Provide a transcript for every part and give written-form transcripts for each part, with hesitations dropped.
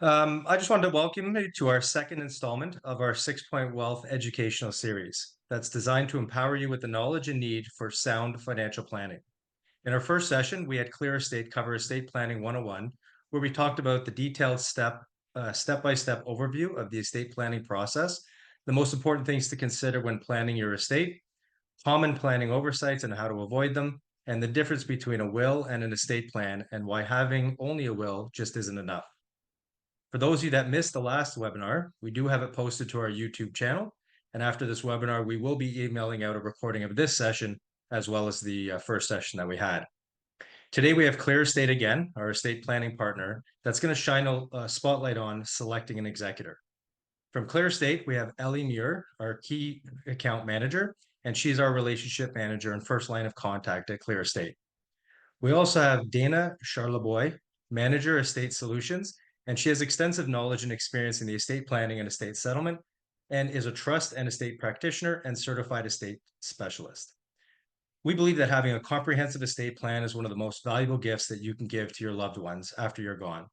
I just wanted to welcome you to our second installment of our 6-Point Wealth educational series that's designed to empower you with the knowledge and need for sound financial planning. In our first session, we had ClearEstate cover Estate Planning 101, where we talked about the detailed step-by-step overview of the estate planning process, the most important things to consider when planning your estate, common planning oversights and how to avoid them, and the difference between a will and an estate plan, and why having only a will just isn't enough. For those of you that missed the last webinar, we do have it posted to our YouTube channel. And after this webinar, we will be emailing out a recording of this session, as well as the first session that we had. Today, we have ClearEstate again, our estate planning partner, that's going to shine a spotlight on selecting an executor. From ClearEstate, we have Ellie Muir, our key account manager, and she's our relationship manager and first line of contact at ClearEstate. We also have Dana Charlebois, manager, estate solutions, and she has extensive knowledge and experience in the estate planning and estate settlement, and is a trust and estate practitioner and certified estate specialist. We believe that having a comprehensive estate plan is one of the most valuable gifts that you can give to your loved ones after you're gone.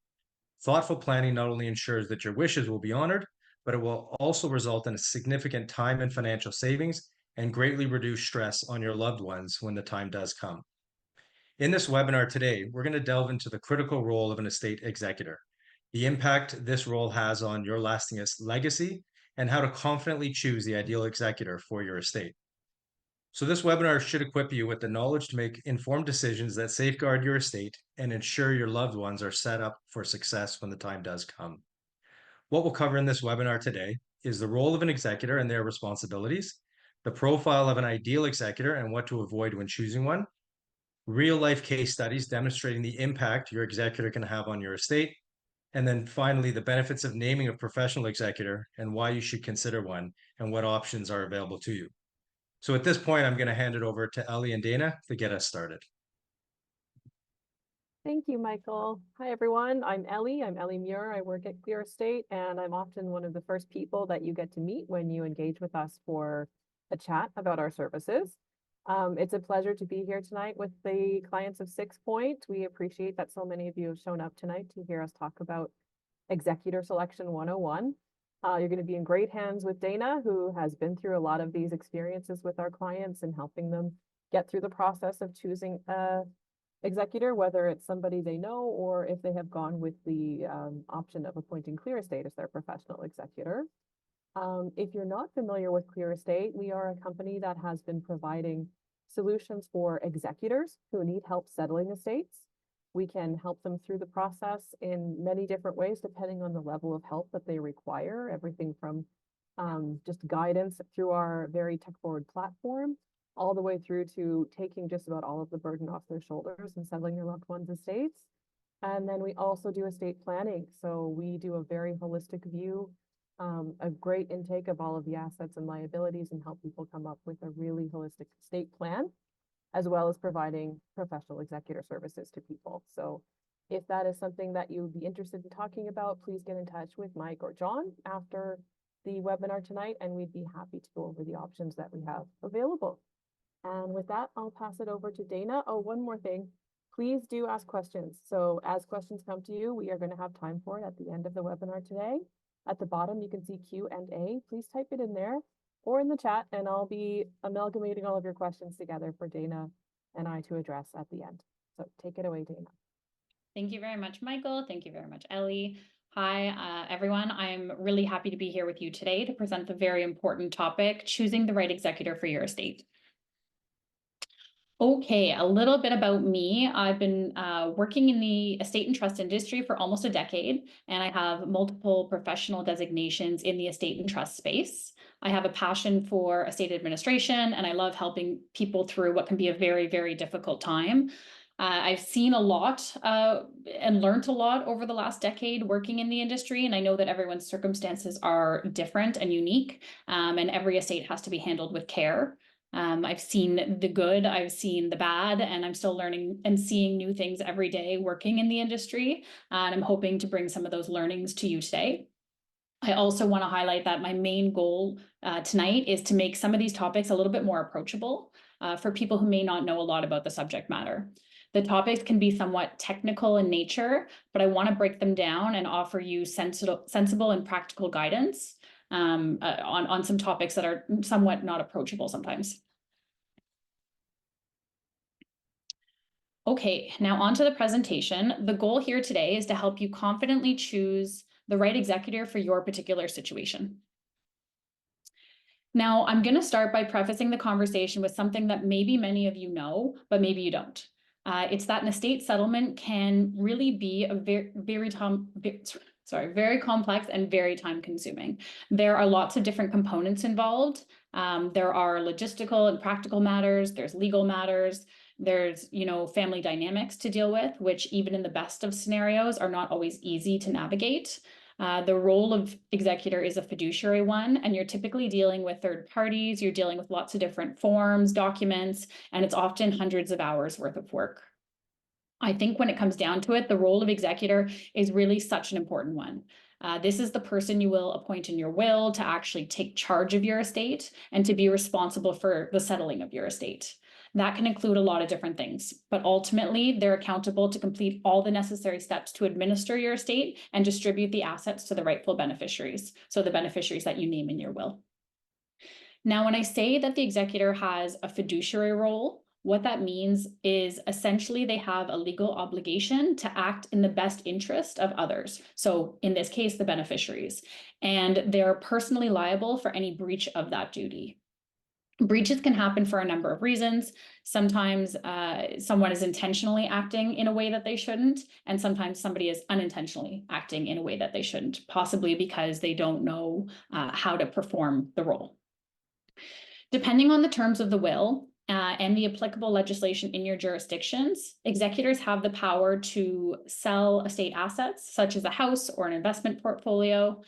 Thoughtful planning not only ensures that your wishes will be honored, but it will also result in a significant time and financial savings and greatly reduce stress on your loved ones when the time does come. In this webinar today, we're going to delve into the critical role of an estate executor, the impact this role has on your lasting legacy, and how to confidently choose the ideal executor for your estate. So this webinar should equip you with the knowledge to make informed decisions that safeguard your estate and ensure your loved ones are set up for success when the time does come. What we'll cover in this webinar today is the role of an executor and their responsibilities, the profile of an ideal executor and what to avoid when choosing one, real-life case studies demonstrating the impact your executor can have on your estate, and then finally, the benefits of naming a professional executor and why you should consider one and what options are available to you. So at this point, I'm going to hand it over to Ellie and Dana to get us started. Thank you, Michael. Hi, everyone. I'm Ellie Muir. I work at ClearEstate, and I'm often one of the first people that you get to meet when you engage with us for a chat about our services. It's a pleasure to be here tonight with the clients of 6-Point. We appreciate that so many of you have shown up tonight to hear us talk about Executor Selection 101. You're going to be in great hands with Dana, who has been through a lot of these experiences with our clients and helping them get through the process of choosing a executor, whether it's somebody they know or if they have gone with the option of appointing ClearEstate as their professional executor. If you're not familiar with ClearEstate, we are a company that has been providing solutions for executors who need help settling estates. We can help them through the process in many different ways, depending on the level of help that they require, everything from just guidance through our very tech-forward platform, all the way through to taking just about all of the burden off their shoulders and settling their loved ones' estates. And then we also do estate planning. So we do a very holistic view, a great intake of all of the assets and liabilities, and help people come up with a really holistic estate plan, as well as providing professional executor services to people. So if that is something that you would be interested in talking about, please get in touch with Mike or John after the webinar tonight, and we'd be happy to go over the options that we have available. And with that, I'll pass it over to Dana. Oh, one more thing. Please do ask questions. So as questions come to you, we are going to have time for it at the end of the webinar today. At the bottom, you can see Q&A. Please type it in there or in the chat, and I'll be amalgamating all of your questions together for Dana and I to address at the end. So take it away, Dana. Thank you very much, Michael. Thank you very much, Ellie. Hi, everyone. I'm really happy to be here with you today to present the very important topic, choosing the right executor for your estate. Okay, a little bit about me. I've been working in the estate and trust industry for almost a decade, and I have multiple professional designations in the estate and trust space. I have a passion for estate administration, and I love helping people through what can be a very, very difficult time. I've seen a lot and learned a lot over the last decade working in the industry, and I know that everyone's circumstances are different and unique, and every estate has to be handled with care. I've seen the good, I've seen the bad, and I'm still learning and seeing new things every day working in the industry. And I'm hoping to bring some of those learnings to you today. I also want to highlight that my main goal tonight is to make some of these topics a little bit more approachable for people who may not know a lot about the subject matter. The topics can be somewhat technical in nature, but I want to break them down and offer you sensible and practical guidance on some topics that are somewhat not approachable sometimes. Okay, now on to the presentation. The goal here today is to help you confidently choose the right executor for your particular situation. Now, I'm going to start by prefacing the conversation with something that maybe many of you know, but maybe you don't. It's that an estate settlement can really be a very complex and very time consuming. There are lots of different components involved. There are logistical and practical matters, there's legal matters, there's, family dynamics to deal with, which even in the best of scenarios are not always easy to navigate. The role of executor is a fiduciary one, and you're typically dealing with third parties, you're dealing with lots of different forms, documents, and it's often hundreds of hours worth of work. I think when it comes down to it, the role of executor is really such an important one. This is the person you will appoint in your will to actually take charge of your estate and to be responsible for the settling of your estate. That can include a lot of different things, but ultimately they're accountable to complete all the necessary steps to administer your estate and distribute the assets to the rightful beneficiaries. So the beneficiaries that you name in your will. Now, when I say that the executor has a fiduciary role, what that means is essentially they have a legal obligation to act in the best interest of others. So in this case, the beneficiaries, and they're personally liable for any breach of that duty. Breaches can happen for a number of reasons. Sometimes someone is intentionally acting in a way that they shouldn't, and sometimes somebody is unintentionally acting in a way that they shouldn't, possibly because they don't know how to perform the role. Depending on the terms of the will and the applicable legislation in your jurisdictions, executors have the power to sell estate assets, such as a house or an investment portfolio.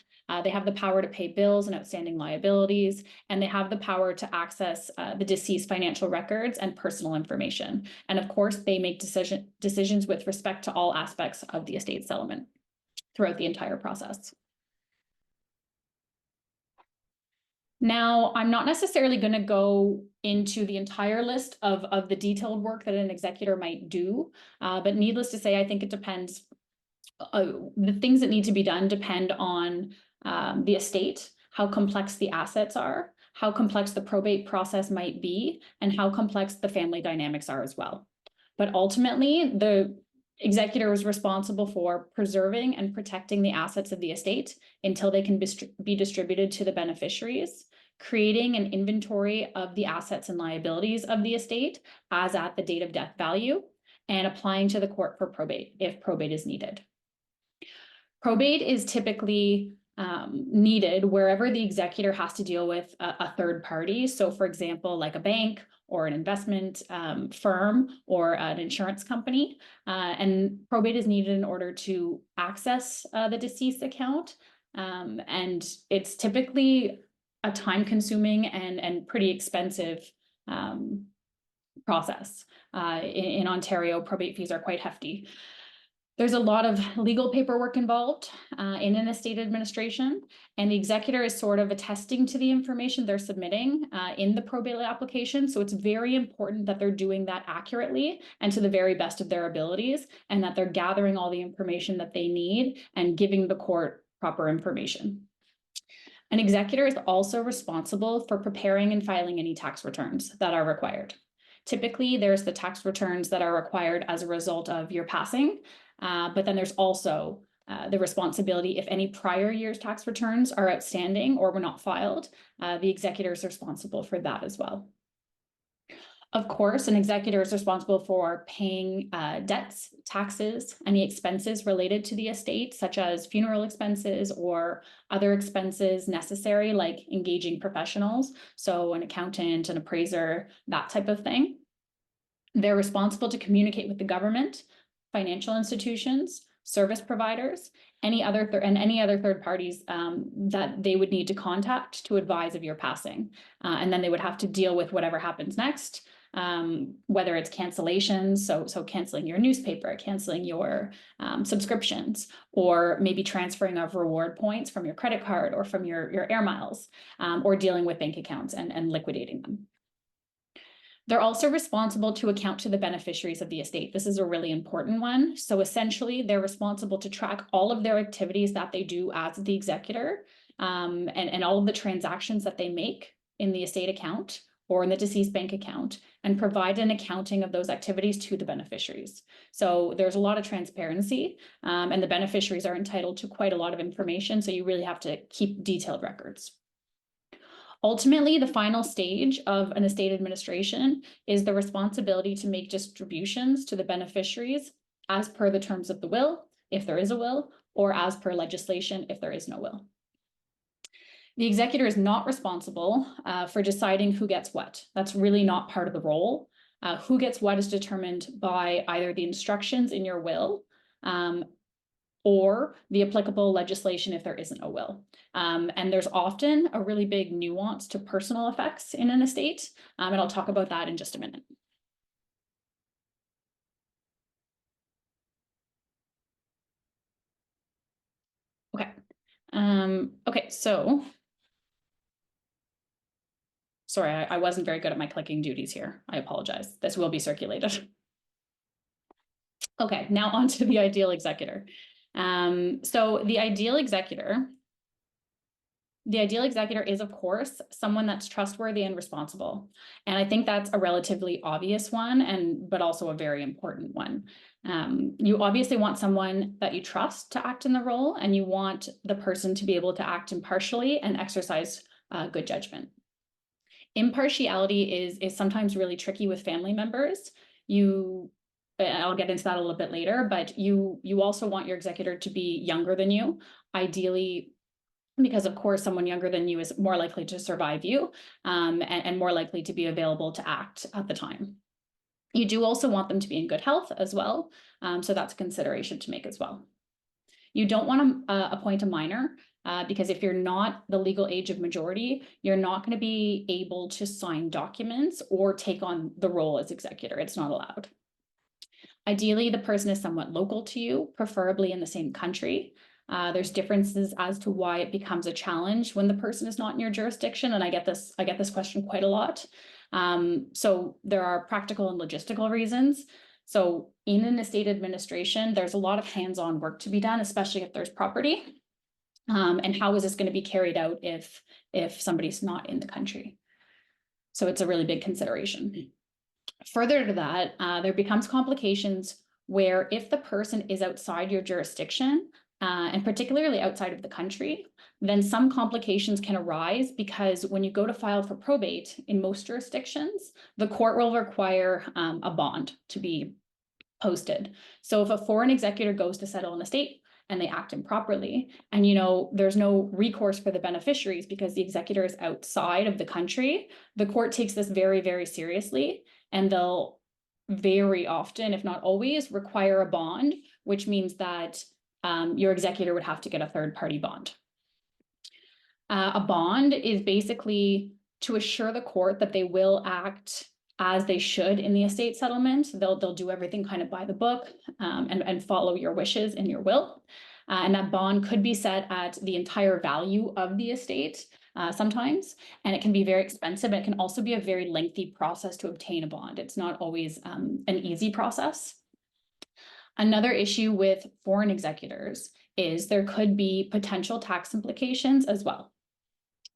They have the power to pay bills and outstanding liabilities, and they have the power to access the deceased financial records and personal information. And of course, they make decisions with respect to all aspects of the estate settlement throughout the entire process. Now, I'm not necessarily going to go into the entire list of the detailed work that an executor might do, but needless to say, I think it depends. The things that need to be done depend on the estate, how complex the assets are, how complex the probate process might be, and how complex the family dynamics are as well. But ultimately, the executor is responsible for preserving and protecting the assets of the estate until they can be distributed to the beneficiaries, creating an inventory of the assets and liabilities of the estate as at the date of death value, and applying to the court for probate if probate is needed. Probate is typically needed wherever the executor has to deal with a third party. So for example, like a bank or an investment firm or an insurance company. And probate is needed in order to access the deceased account. And it's typically a time-consuming and pretty expensive process. In Ontario, probate fees are quite hefty. There's a lot of legal paperwork involved in an estate administration, and the executor is sort of attesting to the information they're submitting in the probate application. So it's very important that they're doing that accurately and to the very best of their abilities, and that they're gathering all the information that they need and giving the court proper information. An executor is also responsible for preparing and filing any tax returns that are required. Typically, there's the tax returns that are required as a result of your passing, but then there's also the responsibility if any prior year's tax returns are outstanding or were not filed, the executor is responsible for that as well. Of course, an executor is responsible for paying debts, taxes, any expenses related to the estate, such as funeral expenses or other expenses necessary, like engaging professionals, so an accountant, an appraiser, that type of thing. They're responsible to communicate with the government, financial institutions, service providers, any other third parties that they would need to contact to advise of your passing. And then they would have to deal with whatever happens next, whether it's cancellations, so canceling your newspaper, canceling your subscriptions, or maybe transferring of reward points from your credit card or from your air miles, or dealing with bank accounts and liquidating them. They're also responsible to account to the beneficiaries of the estate. This is a really important one. So essentially, they're responsible to track all of their activities that they do as the executor, and all of the transactions that they make in the estate account or in the deceased bank account, and provide an accounting of those activities to the beneficiaries. So there's a lot of transparency, and the beneficiaries are entitled to quite a lot of information. So you really have to keep detailed records. Ultimately, the final stage of an estate administration is the responsibility to make distributions to the beneficiaries as per the terms of the will, if there is a will, or as per legislation, if there is no will. The executor is not responsible for deciding who gets what. That's really not part of the role. Who gets what is determined by either the instructions in your will, or the applicable legislation if there isn't a will. And there's often a really big nuance to personal effects in an estate, and I'll talk about that in just a minute. Okay. Okay, so sorry, I wasn't very good at my clicking duties here. I apologize. This will be circulated. Okay, now on to the ideal executor. So the ideal executor is, of course, someone that's trustworthy and responsible. And I think that's a relatively obvious one, but also a very important one. You obviously want someone that you trust to act in the role, and you want the person to be able to act impartially and exercise good judgment. Impartiality is sometimes really tricky with family members. I'll get into that a little bit later, but you also want your executor to be younger than you, ideally, because of course someone younger than you is more likely to survive you, and more likely to be available to act at the time. You do also want them to be in good health as well, so that's a consideration to make as well. You don't want to appoint a minor, because if you're not the legal age of majority, you're not going to be able to sign documents or take on the role as executor. It's not allowed. Ideally, the person is somewhat local to you, preferably in the same country. There's differences as to why it becomes a challenge when the person is not in your jurisdiction, and I get this question quite a lot. So there are practical and logistical reasons. So in an estate administration, there's a lot of hands-on work to be done, especially if there's property. And how is this going to be carried out if somebody's not in the country? So it's a really big consideration. Further to that, there becomes complications where if the person is outside your jurisdiction, and particularly outside of the country, then some complications can arise, because when you go to file for probate in most jurisdictions, the court will require a bond to be posted. So if a foreign executor goes to settle an estate and they act improperly, and there's no recourse for the beneficiaries because the executor is outside of the country, the court takes this very, very seriously, and they'll very often, if not always, require a bond, which means that your executor would have to get a third-party bond. A bond is basically to assure the court that they will act as they should in the estate settlement. They'll do everything kind of by the book, and follow your wishes in your will. And that bond could be set at the entire value of the estate sometimes, and it can be very expensive. It can also be a very lengthy process to obtain a bond. It's not always an easy process. Another issue with foreign executors is there could be potential tax implications as well.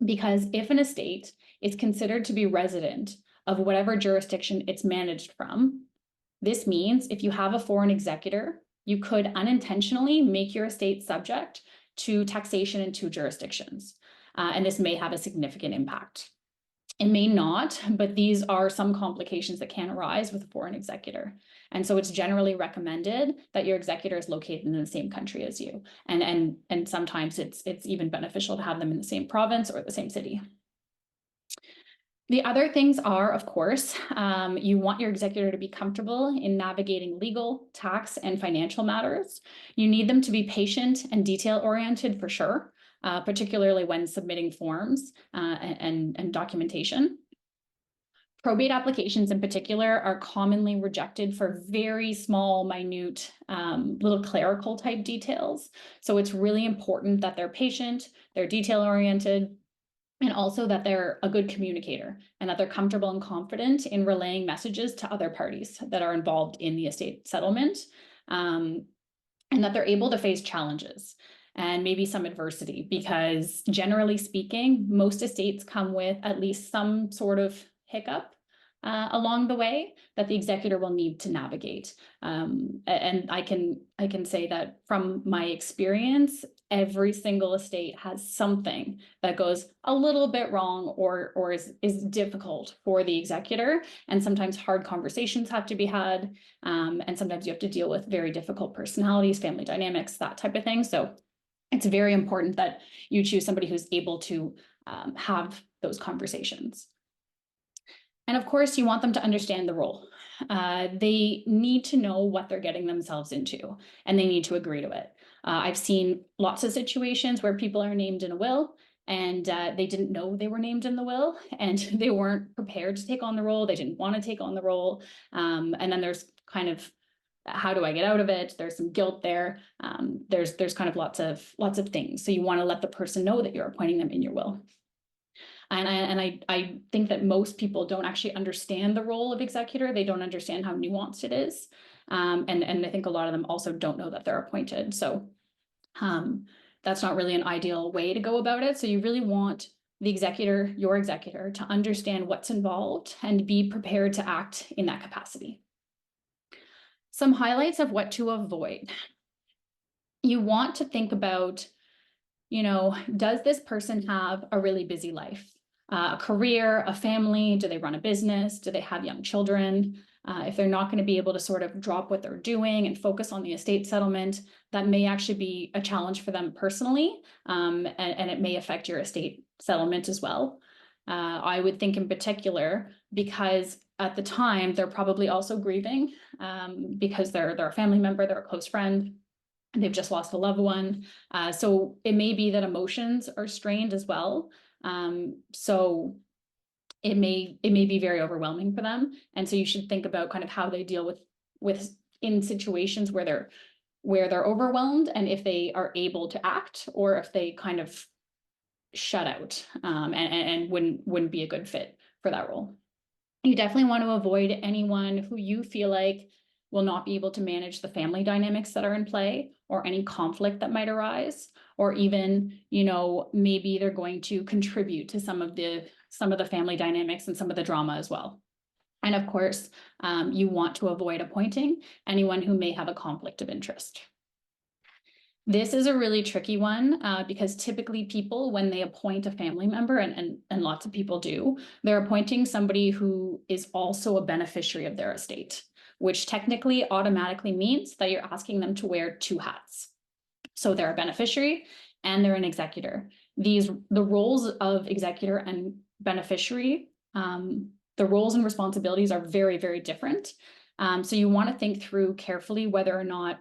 Because if an estate is considered to be resident of whatever jurisdiction it's managed from, this means if you have a foreign executor, you could unintentionally make your estate subject to taxation in two jurisdictions. And this may have a significant impact. It may not, but these are some complications that can arise with a foreign executor. And so it's generally recommended that your executor is located in the same country as you. And sometimes it's even beneficial to have them in the same province or the same city. The other things are, of course, you want your executor to be comfortable in navigating legal, tax, and financial matters. You need them to be patient and detail-oriented for sure, particularly when submitting forms and documentation. Probate applications in particular are commonly rejected for very small, minute, little clerical type details. So it's really important that they're patient, they're detail-oriented, and also that they're a good communicator and that they're comfortable and confident in relaying messages to other parties that are involved in the estate settlement, and that they're able to face challenges and maybe some adversity, because generally speaking, most estates come with at least some sort of hiccup along the way that the executor will need to navigate. And I can say that from my experience, every single estate has something that goes a little bit wrong or is difficult for the executor. And sometimes hard conversations have to be had. And sometimes you have to deal with very difficult personalities, family dynamics, that type of thing. So it's very important that you choose somebody who's able to have those conversations. And of course, you want them to understand the role. They need to know what they're getting themselves into, and they need to agree to it. I've seen lots of situations where people are named in a will, and they didn't know they were named in the will, and they weren't prepared to take on the role. They didn't want to take on the role. And then there's kind of, how do I get out of it? There's some guilt there. There's kind of lots of things. So you want to let the person know that you're appointing them in your will. And I think that most people don't actually understand the role of executor. They don't understand how nuanced it is. And I think a lot of them also don't know that they're appointed. So that's not really an ideal way to go about it. So you really want the executor, your executor, to understand what's involved and be prepared to act in that capacity. Some highlights of what to avoid. You want to think about, does this person have a really busy life? A career, a family? Do they run a business? Do they have young children? If they're not going to be able to sort of drop what they're doing and focus on the estate settlement, that may actually be a challenge for them personally, and it may affect your estate settlement as well. I would think in particular, because at the time they're probably also grieving, because they're a family member, they're a close friend, and they've just lost a loved one. So it may be that emotions are strained as well. So it may be very overwhelming for them. And so you should think about kind of how they deal with in situations where they're overwhelmed, and if they are able to act, or if they kind of shut out, and wouldn't be a good fit for that role. You definitely want to avoid anyone who you feel like will not be able to manage the family dynamics that are in play, or any conflict that might arise, or even, maybe they're going to contribute to some of the family dynamics and some of the drama as well. And of course, you want to avoid appointing anyone who may have a conflict of interest. This is a really tricky one, because typically people, when they appoint a family member, and lots of people do, they're appointing somebody who is also a beneficiary of their estate, which technically automatically means that you're asking them to wear two hats. So they're a beneficiary and they're an executor. The roles of executor and beneficiary, the roles and responsibilities are very, very different. So you want to think through carefully whether or not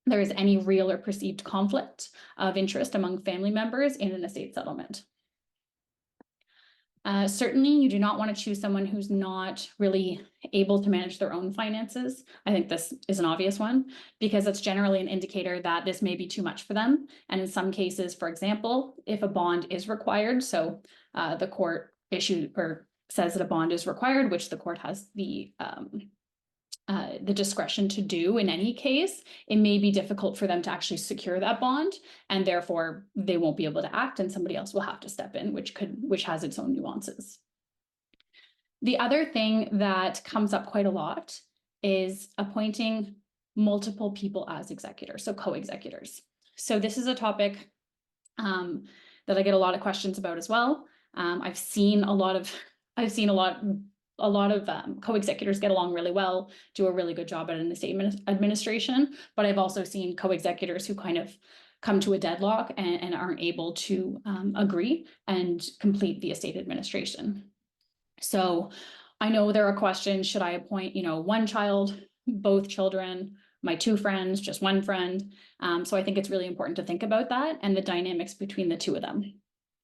there is any real or perceived conflict of interest among family members in an estate settlement. Certainly, you do not want to choose someone who's not really able to manage their own finances. I think this is an obvious one, because it's generally an indicator that this may be too much for them. And in some cases, for example, if a bond is required, so the court issued or says that a bond is required, which the court has the discretion to do in any case, it may be difficult for them to actually secure that bond, and therefore they won't be able to act, and somebody else will have to step in, which has its own nuances. The other thing that comes up quite a lot is appointing multiple people as executors, so co-executors. So this is a topic that I get a lot of questions about as well. I've seen a lot of co-executors get along really well, do a really good job at an estate administration, but I've also seen co-executors who kind of come to a deadlock and aren't able to agree and complete the estate administration. So I know there are questions, should I appoint, one child, both children, my two friends, just one friend? So I think it's really important to think about that and the dynamics between the two of them.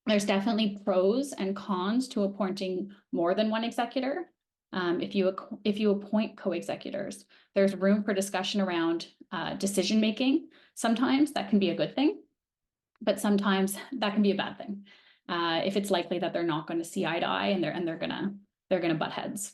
There's definitely pros and cons to appointing more than one executor. If you appoint co-executors, there's room for discussion around decision-making. Sometimes that can be a good thing, but sometimes that can be a bad thing. if it's likely that they're not going to see eye to eye and they're gonna butt heads.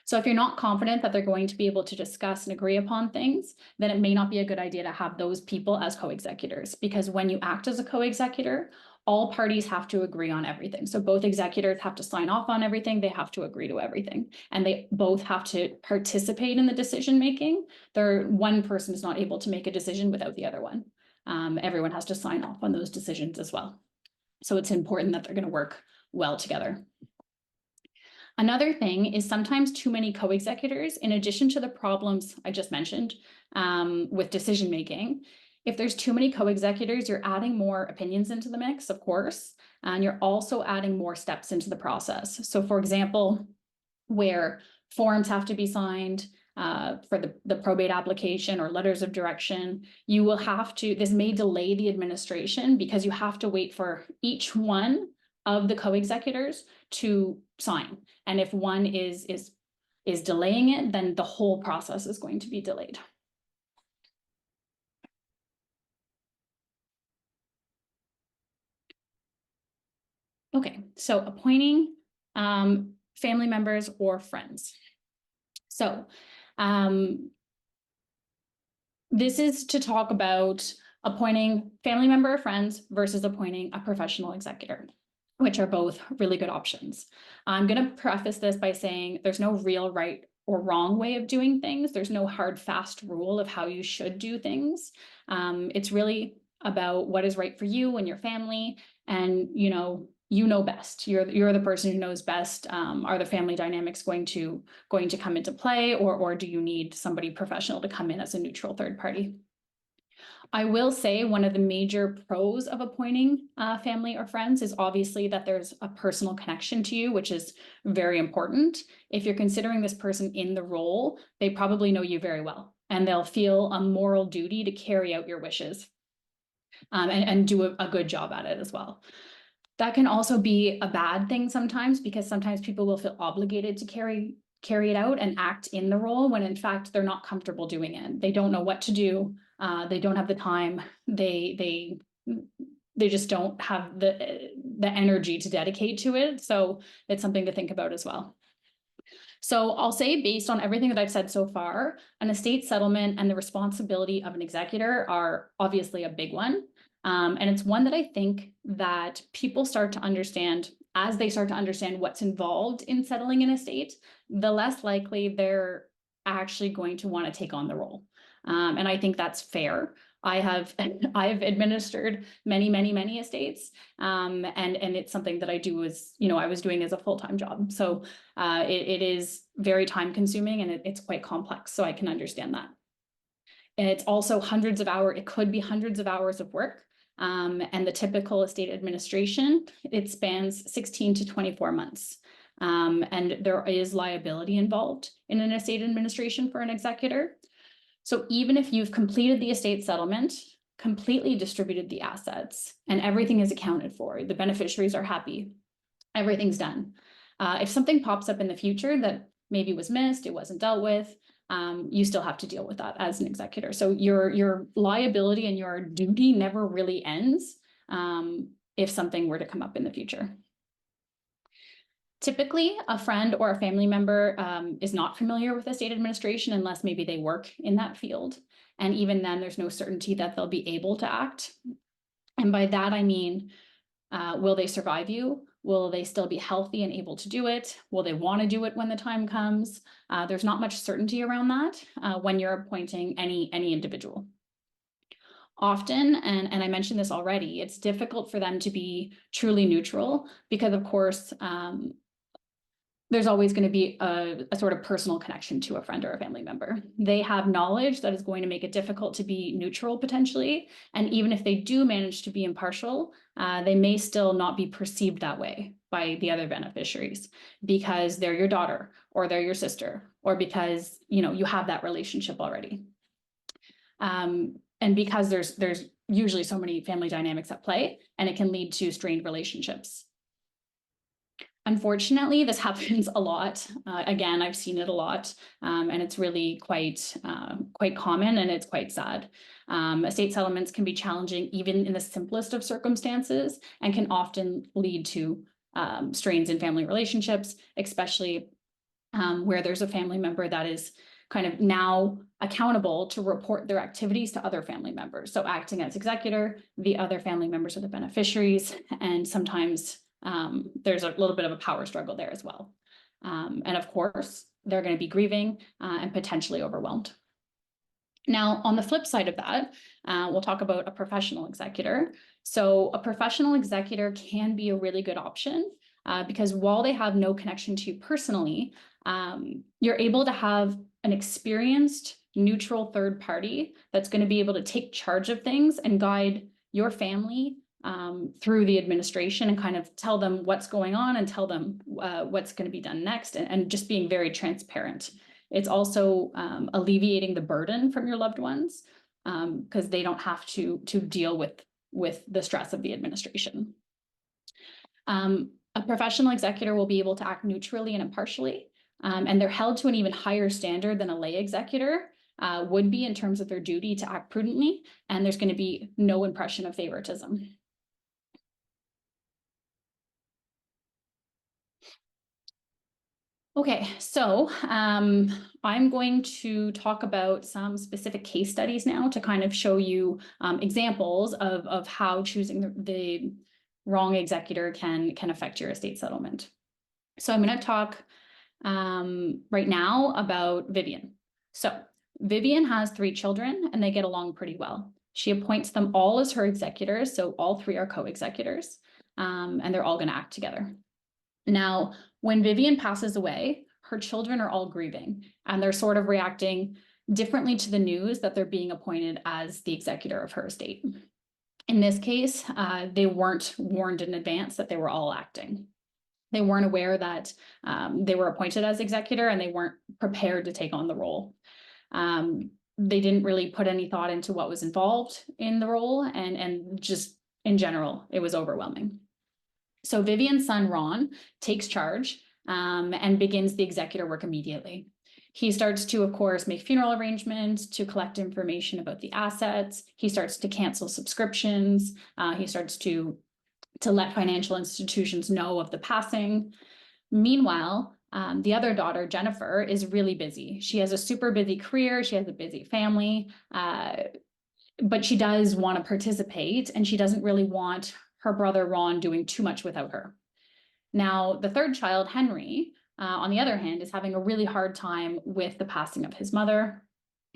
So if you're not confident that they're going to be able to discuss and agree upon things, then it may not be a good idea to have those people as co-executors, because when you act as a co-executor, all parties have to agree on everything. So both executors have to sign off on everything. They have to agree to everything, and they both have to participate in the decision making. One person is not able to make a decision without the other one. Everyone has to sign off on those decisions as well. So it's important that they're going to work well together. Another thing is sometimes too many co-executors, in addition to the problems I just mentioned with decision making, if there's too many co-executors, you're adding more opinions into the mix, of course, and you're also adding more steps into the process. So for example, where forms have to be signed for the probate application or letters of direction, you will have to, this may delay the administration because you have to wait for each one of the co-executors to sign. And if one is delaying it, then the whole process is going to be delayed. Okay, so appointing family members or friends. So this is to talk about appointing family member or friends versus appointing a professional executor, which are both really good options. I'm going to preface this by saying there's no real right or wrong way of doing things. There's no hard, fast rule of how you should do things. It's really about what is right for you and your family, and you know best. You're the person who knows best. Are the family dynamics going to come into play, or do you need somebody professional to come in as a neutral third party? I will say one of the major pros of appointing family or friends is obviously that there's a personal connection to you, which is very important. If you're considering this person in the role, they probably know you very well, and they'll feel a moral duty to carry out your wishes and do a good job at it as well. That can also be a bad thing sometimes, because sometimes people will feel obligated to carry it out and act in the role when in fact they're not comfortable doing it. They don't know what to do. They don't have the time. They just don't have the energy to dedicate to it. So it's something to think about as well. So I'll say, based on everything that I've said so far, an estate settlement and the responsibility of an executor are obviously a big one. And it's one that I think that people start to understand. As they start to understand what's involved in settling an estate, the less likely they're actually going to want to take on the role. And I think that's fair. I've administered many estates, and it's something that I do as, I was doing as a full-time job. So it is very time consuming, and it's quite complex. So I can understand that. And it's also hundreds of hours. It could be hundreds of hours of work. And the typical estate administration, it spans 16 to 24 months. And there is liability involved in an estate administration for an executor. So even if you've completed the estate settlement, completely distributed the assets, and everything is accounted for, the beneficiaries are happy, everything's done. If something pops up in the future that maybe was missed, it wasn't dealt with, you still have to deal with that as an executor. So your liability and your duty never really ends if something were to come up in the future. Typically, a friend or a family member is not familiar with estate administration unless maybe they work in that field. And even then, there's no certainty that they'll be able to act. And by that, I mean, will they survive you? Will they still be healthy and able to do it? Will they want to do it when the time comes? There's not much certainty around that when you're appointing any individual. Often, and I mentioned this already, it's difficult for them to be truly neutral because, of course, there's always going to be a sort of personal connection to a friend or a family member. They have knowledge that is going to make it difficult to be neutral potentially. And even if they do manage to be impartial, they may still not be perceived that way by the other beneficiaries because they're your daughter or they're your sister, or because, you have that relationship already. And because there's usually so many family dynamics at play, and it can lead to strained relationships. Unfortunately, this happens a lot. Again, I've seen it a lot, and it's really quite common, and it's quite sad. Estate settlements can be challenging even in the simplest of circumstances, and can often lead to strains in family relationships, especially where there's a family member that is kind of now accountable to report their activities to other family members. So acting as executor, the other family members are the beneficiaries, and sometimes there's a little bit of a power struggle there as well. And of course, they're going to be grieving and potentially overwhelmed. Now, on the flip side of that, we'll talk about a professional executor. So a professional executor can be a really good option because while they have no connection to you personally, you're able to have an experienced, neutral third party that's going to be able to take charge of things and guide your family through the administration and kind of tell them what's going on and tell them what's going to be done next, and just being very transparent. It's also alleviating the burden from your loved ones because they don't have to deal with the stress of the administration. A professional executor will be able to act neutrally and impartially, and they're held to an even higher standard than a lay executor would be in terms of their duty to act prudently, and there's going to be no impression of favoritism. Okay, so I'm going to talk about some specific case studies now to kind of show you examples of how choosing the wrong executor can affect your estate settlement. So I'm going to talk right now about Vivian. So Vivian has 3 children and they get along pretty well. She appoints them all as her executors, so all 3 are co-executors, and they're all going to act together. Now, when Vivian passes away, her children are all grieving, and they're sort of reacting differently to the news that they're being appointed as the executor of her estate. In this case, they weren't warned in advance that they were all acting. They weren't aware that they were appointed as executor, and they weren't prepared to take on the role. They didn't really put any thought into what was involved in the role, and just in general, it was overwhelming. So Vivian's son, Ron, takes charge and begins the executor work immediately. He starts to, of course, make funeral arrangements, to collect information about the assets. He starts to cancel subscriptions. He starts to let financial institutions know of the passing. Meanwhile, the other daughter, Jennifer, is really busy. She has a super busy career. She has a busy family, but she does want to participate, and she doesn't really want her brother Ron doing too much without her. Now, the third child, Henry, on the other hand, is having a really hard time with the passing of his mother.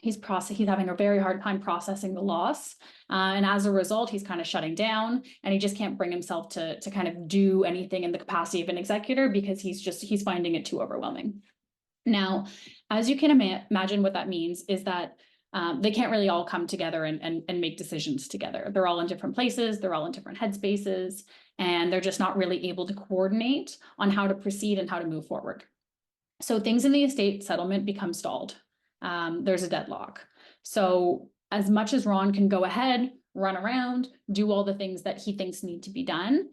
He's having a very hard time processing the loss. And as a result, he's kind of shutting down, and he just can't bring himself to kind of do anything in the capacity of an executor because he's finding it too overwhelming. Now, as you can imagine, what that means is that they can't really all come together and make decisions together. They're all in different places, they're all in different headspaces, and they're just not really able to coordinate on how to proceed and how to move forward. So things in the estate settlement become stalled. There's a deadlock. So as much as Ron can go ahead, run around, do all the things that he thinks need to be done,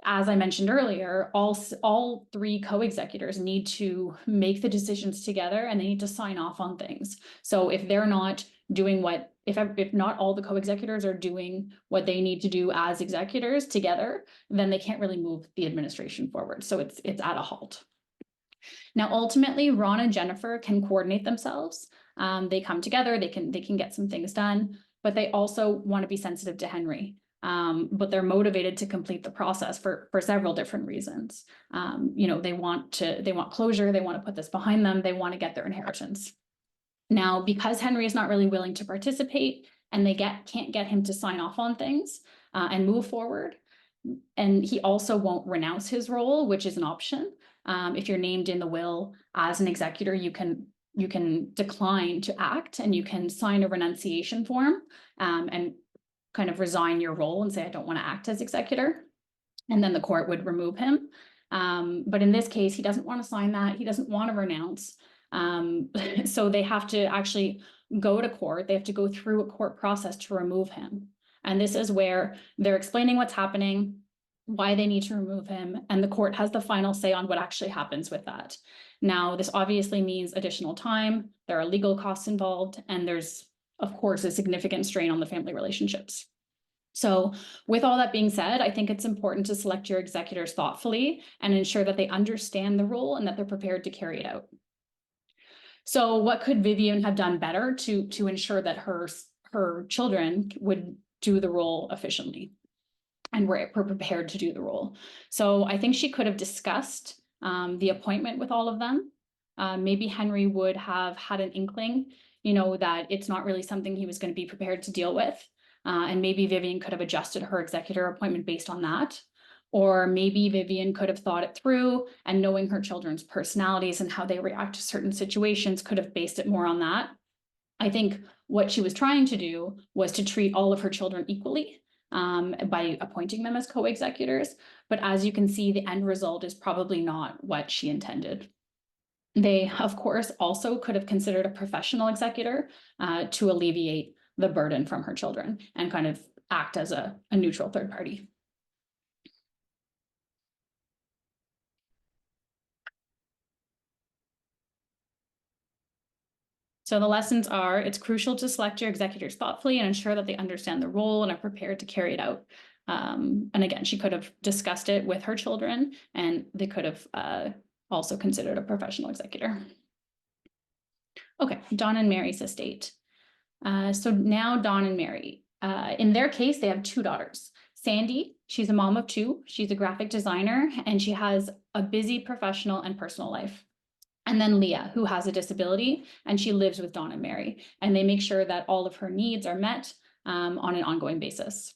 as I mentioned earlier, all 3 co-executors need to make the decisions together, and they need to sign off on things. So if they're not doing if not all the co-executors are doing what they need to do as executors together, then they can't really move the administration forward. So it's at a halt. Now, ultimately, Ron and Jennifer can coordinate themselves. They come together, they can get some things done, but they also want to be sensitive to Henry. But they're motivated to complete the process for several different reasons. They want closure, they want to put this behind them, they want to get their inheritance. Now, because Henry is not really willing to participate, and they can't get him to sign off on things and move forward, and he also won't renounce his role, which is an option. If you're named in the will as an executor, you can decline to act, and you can sign a renunciation form and kind of resign your role and say, I don't want to act as executor. And then the court would remove him. But in this case, he doesn't want to sign that. He doesn't want to renounce. So they have to actually go to court. They have to go through a court process to remove him. And this is where they're explaining what's happening. why they need to remove him, and the court has the final say on what actually happens with that. Now, this obviously means additional time, there are legal costs involved, and there's, of course, a significant strain on the family relationships. So with all that being said, I think it's important to select your executors thoughtfully and ensure that they understand the role and that they're prepared to carry it out. So what could Vivian have done better to ensure that her children would do the role efficiently and were prepared to do the role? So I think she could have discussed the appointment with all of them. Maybe Henry would have had an inkling, that it's not really something he was going to be prepared to deal with. And maybe Vivian could have adjusted her executor appointment based on that. Or maybe Vivian could have thought it through, and knowing her children's personalities and how they react to certain situations could have based it more on that. I think what she was trying to do was to treat all of her children equally by appointing them as co-executors. But as you can see, the end result is probably not what she intended. They, of course, also could have considered a professional executor to alleviate the burden from her children and kind of act as a neutral third party. So the lessons are, it's crucial to select your executors thoughtfully and ensure that they understand the role and are prepared to carry it out. And again, she could have discussed it with her children, and they could have also considered a professional executor. Okay, Don and Mary's estate. So now Don and Mary, in their case, they have two daughters. Sandy, she's a mom of two. She's a graphic designer, and she has a busy professional and personal life. And then Leah, who has a disability, and she lives with Don and Mary, and they make sure that all of her needs are met on an ongoing basis.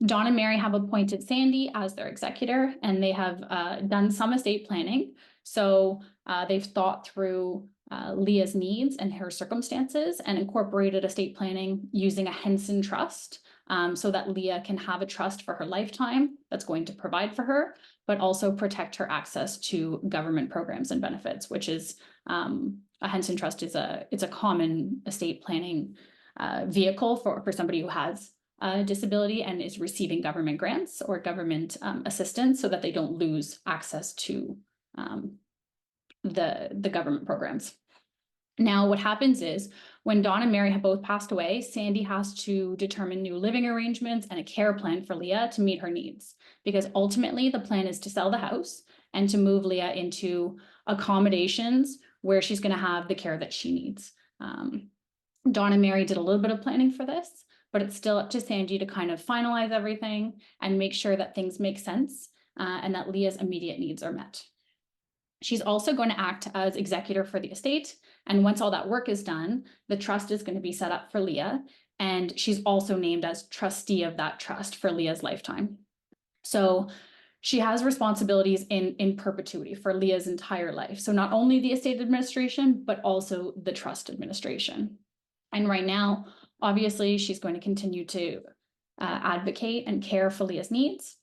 Don and Mary have appointed Sandy as their executor, and they have done some estate planning. So they've thought through Leah's needs and her circumstances and incorporated estate planning using a Henson trust so that Leah can have a trust for her lifetime that's going to provide for her, but also protect her access to government programs and benefits, which is a Henson trust is it's a common estate planning vehicle for somebody who has a disability and is receiving government grants or government assistance so that they don't lose access to the government programs. Now, what happens is when Don and Mary have both passed away, Sandy has to determine new living arrangements and a care plan for Leah to meet her needs, because ultimately the plan is to sell the house and to move Leah into accommodations where she's going to have the care that she needs. Don and Mary did a little bit of planning for this, but it's still up to Sandy to kind of finalize everything and make sure that things make sense and that Leah's immediate needs are met. She's also going to act as executor for the estate. And once all that work is done, the trust is going to be set up for Leah. And she's also named as trustee of that trust for Leah's lifetime. So she has responsibilities in perpetuity for Leah's entire life. So not only the estate administration, but also the trust administration. And right now, obviously, she's going to continue to advocate and care for Leah's needs.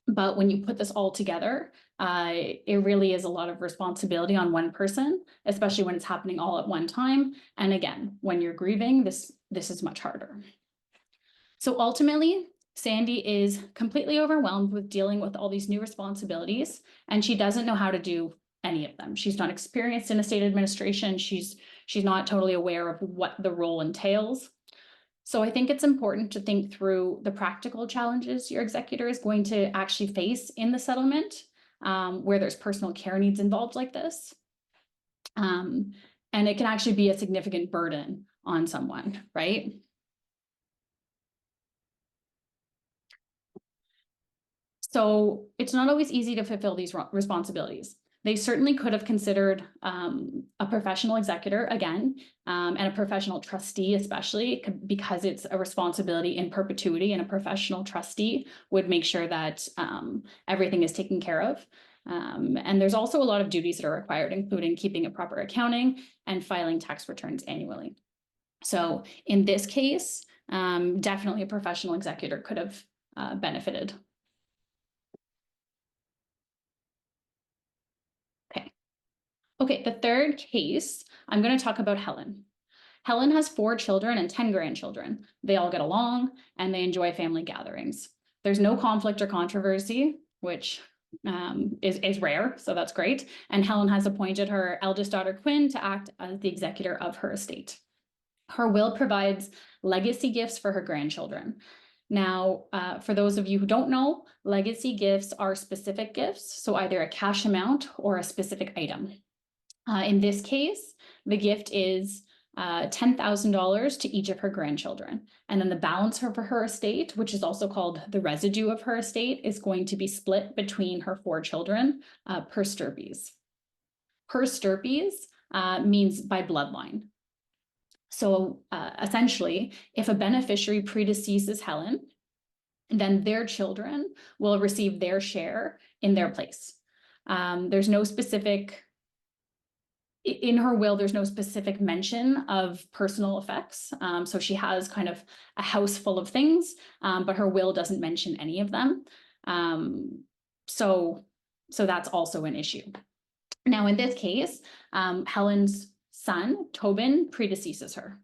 But when you put this all together, it really is a lot of responsibility on one person, especially when it's happening all at one time. And again, when you're grieving, this is much harder. So ultimately, Sandy is completely overwhelmed with dealing with all these new responsibilities, and she doesn't know how to do any of them. She's not experienced in estate administration. She's not totally aware of what the role entails. So I think it's important to think through the practical challenges your executor is going to actually face in the settlement, where there's personal care needs involved like this. And it can actually be a significant burden on someone, right? So it's not always easy to fulfill these responsibilities. They certainly could have considered a professional executor again, and a professional trustee, especially because it's a responsibility in perpetuity, and a professional trustee would make sure that everything is taken care of. And there's also a lot of duties that are required, including keeping a proper accounting and filing tax returns annually. So in this case, definitely a professional executor could have benefited. Okay, the third case, I'm going to talk about Helen. Helen has 4 children and 10 grandchildren. They all get along and they enjoy family gatherings. There's no conflict or controversy, which is rare, so that's great. And Helen has appointed her eldest daughter, Quinn, to act as the executor of her estate. Her will provides legacy gifts for her grandchildren. Now, for those of you who don't know, legacy gifts are specific gifts, so either a cash amount or a specific item. In this case, the gift is $10,000 to each of her grandchildren. And then the balance for her estate, which is also called the residue of her estate, is going to be split between her 4 children per stirpes. Per stirpes means by bloodline. So essentially, if a beneficiary predeceases Helen, then their children will receive their share in their place. There's no specific, in her will, there's no specific mention of personal effects. So she has kind of a house full of things, but her will doesn't mention any of them. So that's also an issue. Now, in this case, Helen's son, Tobin, predeceases her.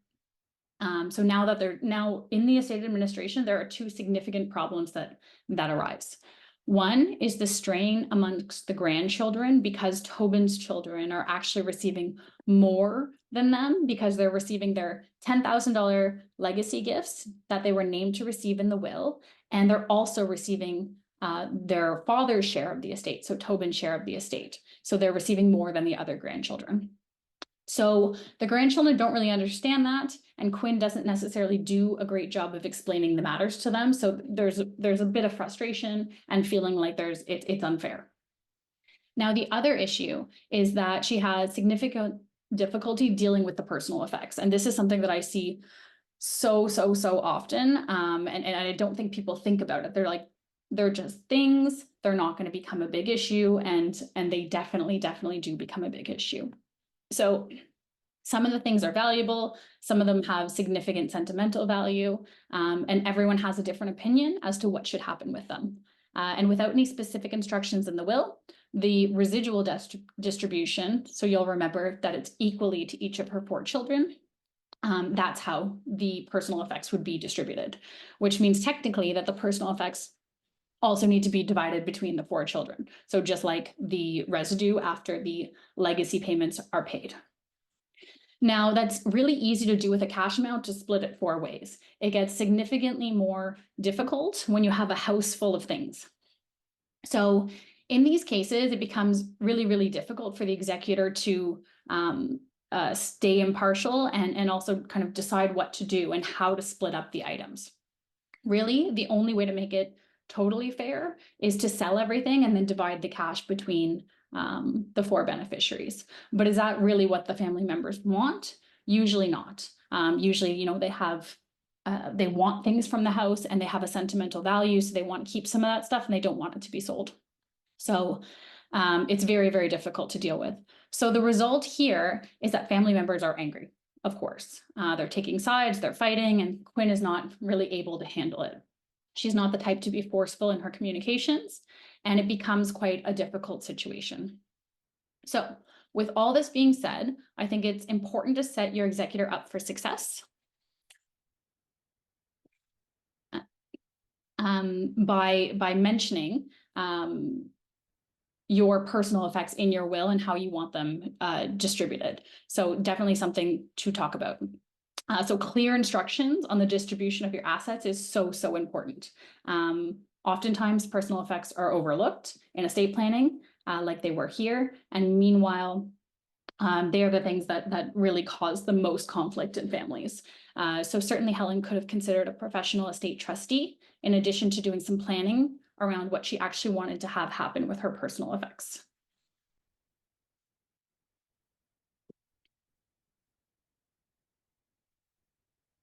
So now that they're now in the estate administration, there are 2 significant problems that arise. One is the strain amongst the grandchildren, because Tobin's children are actually receiving more than them because they're receiving their $10,000 legacy gifts that they were named to receive in the will. And they're also receiving their father's share of the estate, so Tobin's share of the estate. So they're receiving more than the other grandchildren. So the grandchildren don't really understand that, and Quinn doesn't necessarily do a great job of explaining the matters to them. So there's a bit of frustration and feeling like it's unfair. Now, the other issue is that she has significant difficulty dealing with the personal effects. And this is something that I see so often. And I don't think people think about it. They're like, they're just things. They're not going to become a big issue. And they definitely do become a big issue. So some of the things are valuable, some of them have significant sentimental value, and everyone has a different opinion as to what should happen with them. And without any specific instructions in the will, the residual distribution, so you'll remember that it's equally to each of her 4 children, that's how the personal effects would be distributed, which means technically that the personal effects also need to be divided between the 4 children. So just like the residue after the legacy payments are paid. Now, that's really easy to do with a cash amount, to split it 4 ways. It gets significantly more difficult when you have a house full of things. So in these cases, it becomes really difficult for the executor to stay impartial and also kind of decide what to do and how to split up the items. Really, the only way to make it totally fair is to sell everything and then divide the cash between the 4 beneficiaries. But is that really what the family members want? Usually not. Usually, you know, they want things from the house and they have a sentimental value, so they want to keep some of that stuff and they don't want it to be sold. So it's very difficult to deal with. So the result here is that family members are angry, of course. They're taking sides, they're fighting, and Quinn is not really able to handle it. She's not the type to be forceful in her communications, and it becomes quite a difficult situation. So with all this being said, I think it's important to set your executor up for success by mentioning your personal effects in your will and how you want them distributed. So definitely something to talk about. So clear instructions on the distribution of your assets is so important. Oftentimes personal effects are overlooked in estate planning, like they were here. And meanwhile, they are the things that really cause the most conflict in families. So certainly Helen could have considered a professional estate trustee, in addition to doing some planning around what she actually wanted to have happen with her personal effects.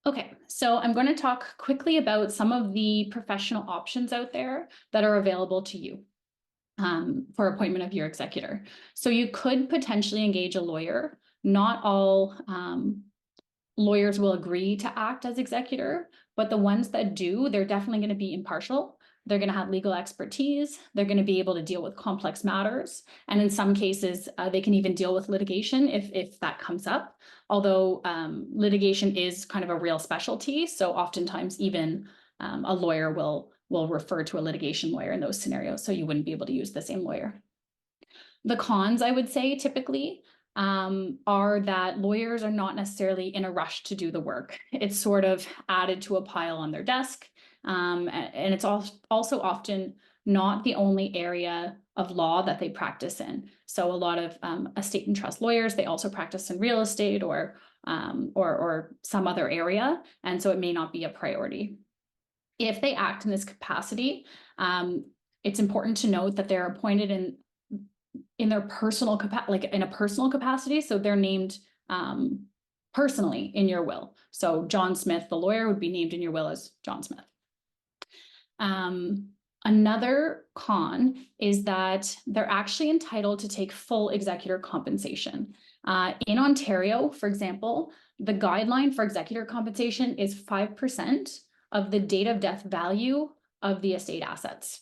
Okay, so I'm going to talk quickly about some of the professional options out there that are available to you for appointment of your executor. So you could potentially engage a lawyer. Not all lawyers will agree to act as executor, but the ones that do, they're definitely going to be impartial. They're going to have legal expertise. They're going to be able to deal with complex matters. And in some cases, they can even deal with litigation if that comes up. Although litigation is kind of a real specialty. So oftentimes even a lawyer will will refer to a litigation lawyer in those scenarios, so you wouldn't be able to use the same lawyer. The cons, I would say, typically are that lawyers are not necessarily in a rush to do the work. It's sort of added to a pile on their desk, and it's also often not the only area of law that they practice in. So a lot of estate and trust lawyers, they also practice in real estate or some other area, and so it may not be a priority. If they act in this capacity, it's important to note that they're appointed in their personal capacity, like in a personal capacity, so they're named personally in your will. So John Smith, the lawyer, would be named in your will as John Smith. Another con is that they're actually entitled to take full executor compensation. In Ontario, for example, the guideline for executor compensation is 5% of the date of death value of the estate assets.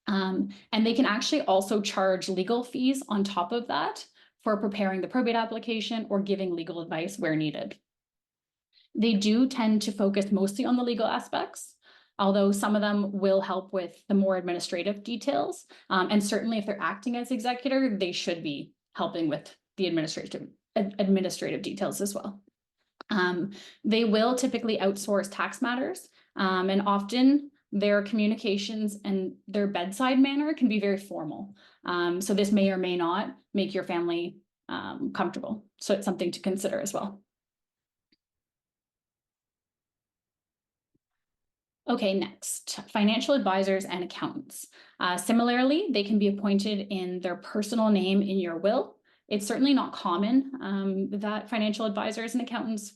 And they can actually also charge legal fees on top of that for preparing the probate application or giving legal advice where needed. They do tend to focus mostly on the legal aspects, although some of them will help with the more administrative details. And certainly if they're acting as executor, they should be helping with the administrative details as well. They will typically outsource tax matters, and often their communications and their bedside manner can be very formal. So this may or may not make your family comfortable. So it's something to consider as well. Okay, next, financial advisors and accountants. Similarly, they can be appointed in their personal name in your will. It's certainly not common that financial advisors and accountants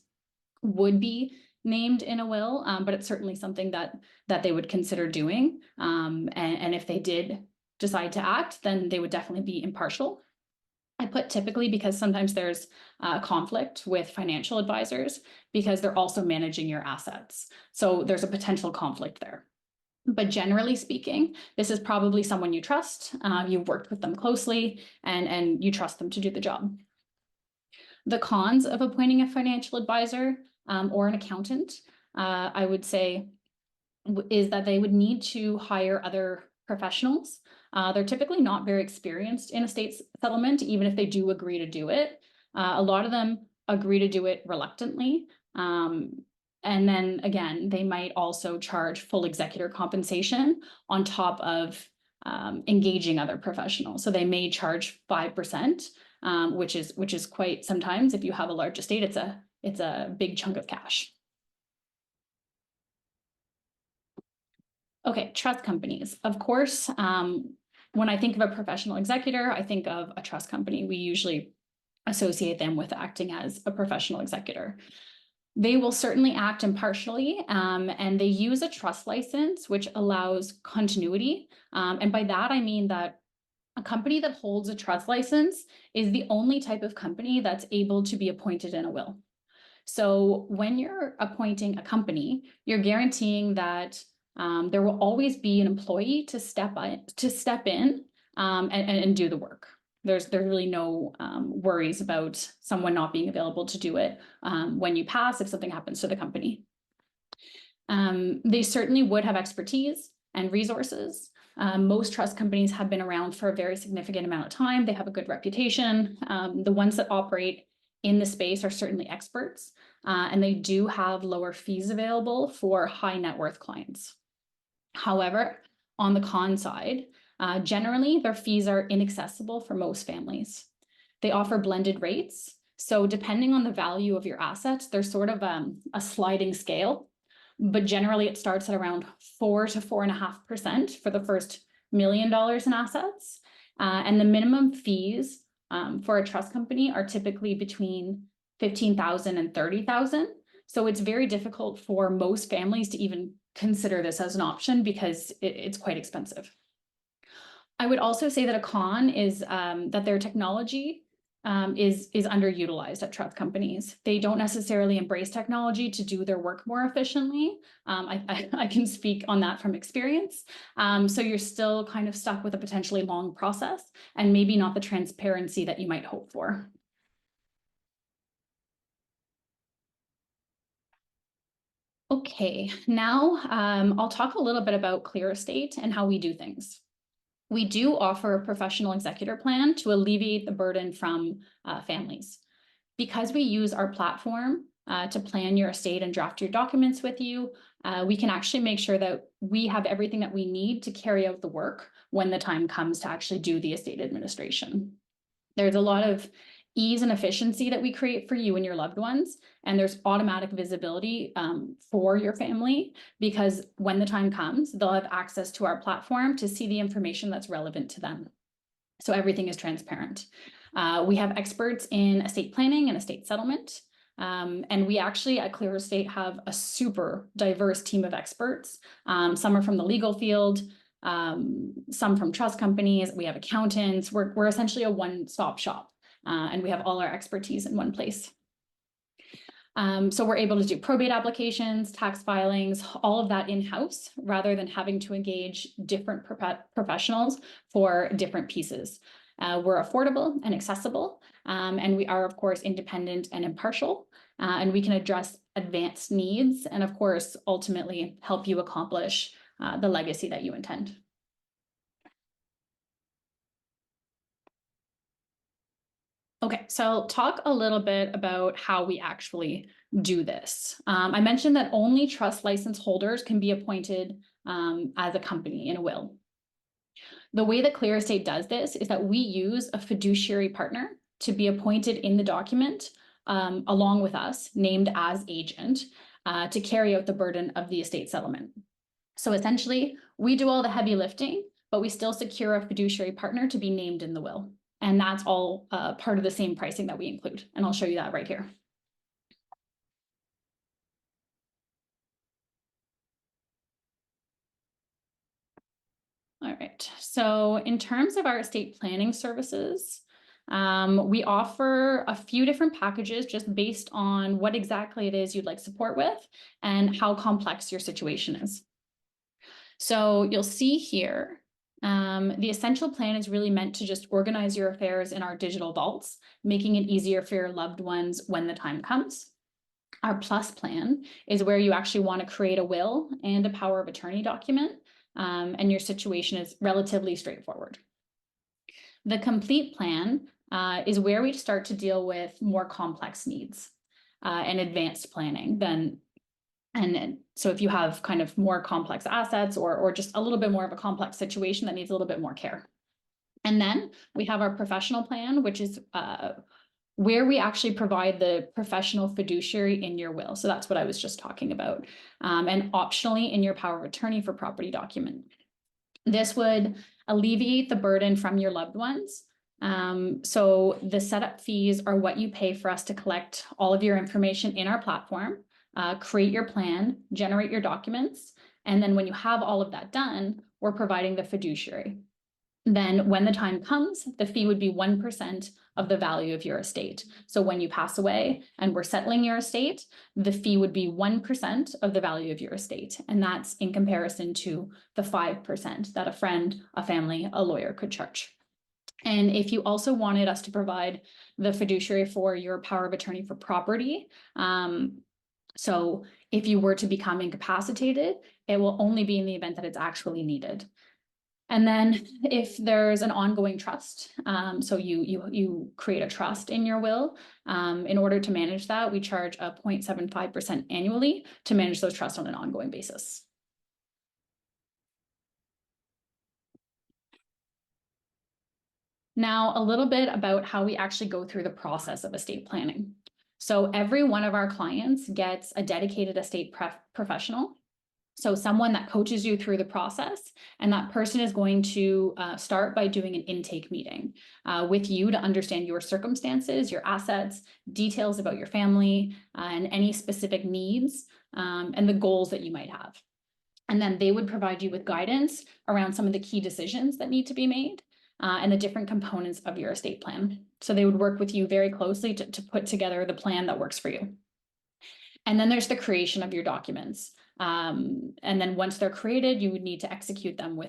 would be named in a will, but it's certainly something that they would consider doing. And if they did decide to act, then they would definitely be impartial. I put typically because sometimes there's a conflict with financial advisors because they're also managing your assets. So there's a potential conflict there. But generally speaking, this is probably someone you trust, you've worked with them closely, and you trust them to do the job. The cons of appointing a financial advisor or an accountant, I would say, is that they would need to hire other professionals. They're typically not very experienced in estate settlement, even if they do agree to do it. A lot of them agree to do it reluctantly. And then again, they might also charge full executor compensation on top of engaging other professionals. So they may charge 5%, which is quite sometimes, if you have a large estate, it's a big chunk of cash. Okay, trust companies. Of course, when I think of a professional executor, I think of a trust company. We usually associate them with acting as a professional executor. They will certainly act impartially, and they use a trust license, which allows continuity. And by that, I mean that a company that holds a trust license is the only type of company that's able to be appointed in a will. So when you're appointing a company, you're guaranteeing that there will always be an employee to step in and do the work. There's really no worries about someone not being available to do it when you pass if something happens to the company. They certainly would have expertise and resources. Most trust companies have been around for a very significant amount of time. They have a good reputation. The ones that operate in the space are certainly experts, and they do have lower fees available for high net worth clients. However, on the con side, generally their fees are inaccessible for most families. They offer blended rates. So depending on the value of your assets, there's sort of a sliding scale, but generally it starts at around 4 to 4.5% for the first $1 million in assets. And the minimum fees for a trust company are typically between $15,000 and $30,000. So it's very difficult for most families to even consider this as an option because it's quite expensive. I would also say that a con is that their technology is underutilized at trust companies. They don't necessarily embrace technology to do their work more efficiently. I can speak on that from experience. So you're still kind of stuck with a potentially long process and maybe not the transparency that you might hope for. Okay, now I'll talk a little bit about ClearEstate and how we do things. We do offer a professional executor plan to alleviate the burden from families. Because we use our platform to plan your estate and draft your documents with you, we can actually make sure that we have everything that we need to carry out the work when the time comes to actually do the estate administration. There's a lot of ease and efficiency that we create for you and your loved ones, and there's automatic visibility for your family, because when the time comes, they'll have access to our platform to see the information that's relevant to them. So everything is transparent. We have experts in estate planning and estate settlement. And we actually at ClearEstate have a super diverse team of experts. Some are from the legal field, some from trust companies. We have accountants. We're essentially a one-stop shop, and we have all our expertise in one place. So we're able to do probate applications, tax filings, all of that in-house, rather than having to engage different professionals for different pieces. We're affordable and accessible, and we are, of course, independent and impartial, and we can address advanced needs and, of course, ultimately help you accomplish the legacy that you intend. Okay, so I'll talk a little bit about how we actually do this. I mentioned that only trust license holders can be appointed as a company in a will. The way that ClearEstate does this is that we use a fiduciary partner to be appointed in the document along with us, named as agent, to carry out the burden of the estate settlement. So essentially, we do all the heavy lifting, but we still secure a fiduciary partner to be named in the will. And that's all part of the same pricing that we include. And I'll show you that right here. All right, so in terms of our estate planning services, we offer a few different packages just based on what exactly it is you'd like support with and how complex your situation is. So you'll see here, the essential plan is really meant to just organize your affairs in our digital vaults, making it easier for your loved ones when the time comes. Our plus plan is where you actually want to create a will and a power of attorney document, and your situation is relatively straightforward. The complete plan is where we start to deal with more complex needs and advanced planning than. And so if you have kind of more complex assets or just a little bit more of a complex situation that needs a little bit more care. And then we have our professional plan, which is where we actually provide the professional fiduciary in your will. So that's what I was just talking about. And optionally in your power of attorney for property document. This would alleviate the burden from your loved ones. So the setup fees are what you pay for us to collect all of your information in our platform, create your plan, generate your documents. And then when you have all of that done, we're providing the fiduciary. Then when the time comes, the fee would be 1% of the value of your estate. So when you pass away and we're settling your estate, the fee would be 1% of the value of your estate. And that's in comparison to the 5% that a friend, a family, a lawyer could charge. And if you also wanted us to provide the fiduciary for your power of attorney for property, so if you were to become incapacitated, it will only be in the event that it's actually needed. And then if there's an ongoing trust, so you create a trust in your will, in order to manage that, we charge a 0.75% annually to manage those trusts on an ongoing basis. Now, a little bit about how we actually go through the process of estate planning. So every one of our clients gets a dedicated estate professional. So someone that coaches you through the process, and that person is going to start by doing an intake meeting with you to understand your circumstances, your assets, details about your family, and any specific needs and the goals that you might have. And then they would provide you with guidance around some of the key decisions that need to be made and the different components of your estate plan. So they would work with you very closely to put together the plan that works for you. And then there's the creation of your documents. And then once they're created, you would need to execute them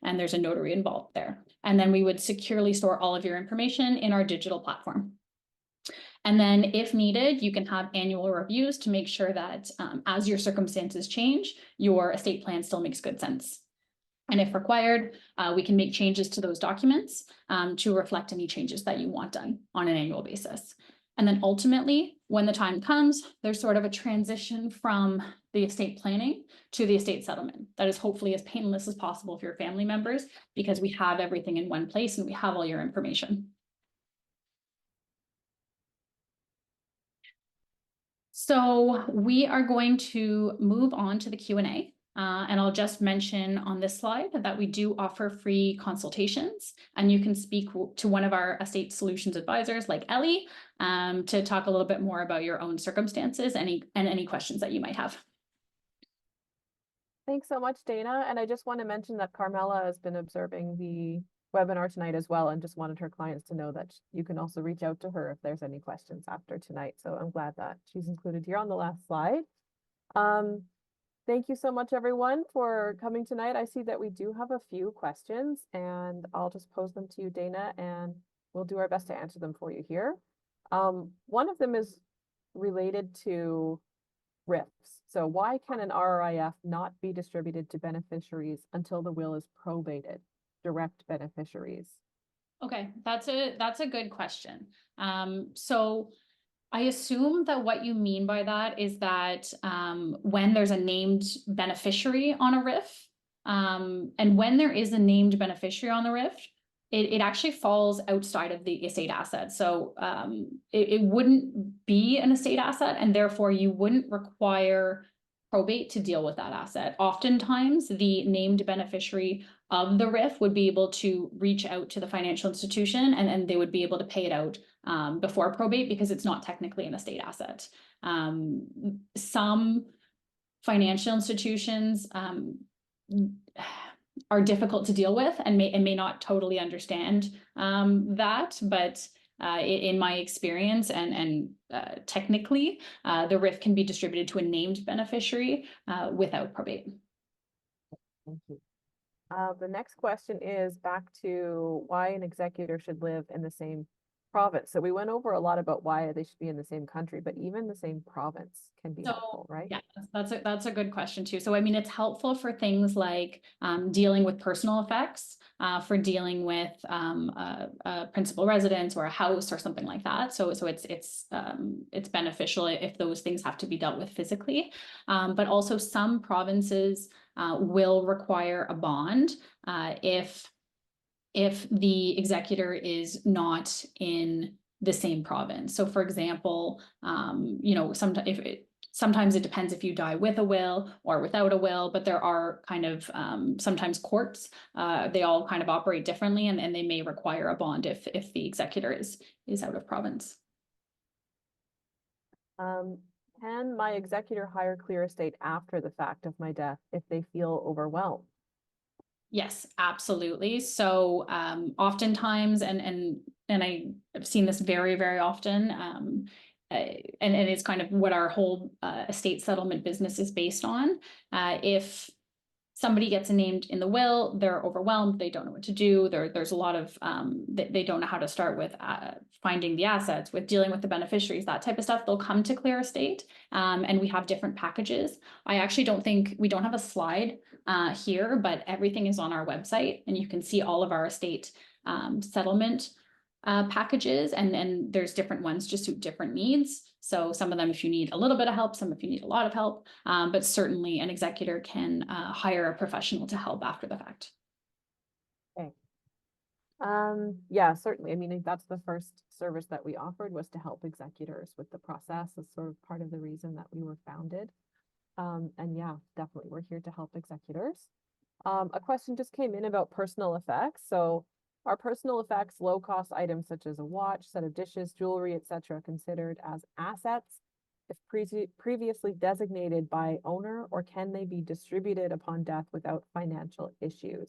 and there's a notary involved there. And then we would securely store all of your information in our digital platform. And then if needed, you can have annual reviews to make sure that as your circumstances change, your estate plan still makes good sense. And if required, we can make changes to those documents to reflect any changes that you want done on an annual basis. And then ultimately, when the time comes, there's sort of a transition from the estate planning to the estate settlement. That is hopefully as painless as possible for your family members, because we have everything in one place and we have all your information. So we are going to move on to the Q&A. And I'll just mention on this slide that we do offer free consultations, and you can speak to one of our estate solutions advisors like Ellie to talk a little bit more about your own circumstances and any questions that you might have. Thanks so much, Dana. And I just want to mention that Carmela has been observing the webinar tonight as well, and just wanted her clients to know that you can also reach out to her if there's any questions after tonight. So I'm glad that she's included here on the last slide. Thank you so much, everyone, for coming tonight. I see that we do have a few questions, and I'll just pose them to you, Dana, and we'll do our best to answer them for you here. One of them is related to RIFs. So why can an RRIF not be distributed to beneficiaries until the will is probated? Direct beneficiaries. Okay, that's a good question. So I assume that what you mean by that is that when there's a named beneficiary on a RIF, and when there is a named beneficiary on the RIF, it actually falls outside of the estate asset. So it wouldn't be an estate asset, and therefore you wouldn't require probate to deal with that asset. Oftentimes, the named beneficiary of the RIF would be able to reach out to the financial institution, and they would be able to pay it out before probate, because it's not technically an estate asset. Some financial institutions are difficult to deal with and may not totally understand that, but in my experience and technically, the RIF can be distributed to a named beneficiary without probate. Thank you. The next question is back to why an executor should live in the same province. So we went over a lot about why they should be in the same country, but even the same province can be helpful, right? Yeah, that's a good question too. So I mean, it's helpful for things like dealing with personal effects, for dealing with a principal residence or a house or something like that. So it's beneficial if those things have to be dealt with physically. But also some provinces will require a bond if the executor is not in the same province. So for example, you know, sometimes it depends if you die with a will or without a will, but there are kind of sometimes courts, they all kind of operate differently, and they may require a bond if the executor is out of province. Can my executor hire ClearEstate after the fact of my death if they feel overwhelmed? Yes, absolutely. So oftentimes, and I've seen this very, very often, and it's kind of what our whole estate settlement business is based on. If somebody gets named in the will, they're overwhelmed, they don't know what to do. There's a lot of, they don't know how to start with finding the assets, with dealing with the beneficiaries, that type of stuff. They'll come to ClearEstate, and we have different packages. I actually we don't have a slide here, but everything is on our website, and you can see all of our estate settlement packages, and there's different ones to suit different needs. So some of them, if you need a little bit of help, some if you need a lot of help, but certainly an executor can hire a professional to help after the fact. Okay. Yeah, certainly. I mean, that's the first service that we offered, was to help executors with the process. It's sort of part of the reason that we were founded. And yeah, definitely we're here to help executors. A question just came in about personal effects. So are personal effects low-cost items such as a watch, set of dishes, jewelry, etc., considered as assets if previously designated by owner, or can they be distributed upon death without financial issues?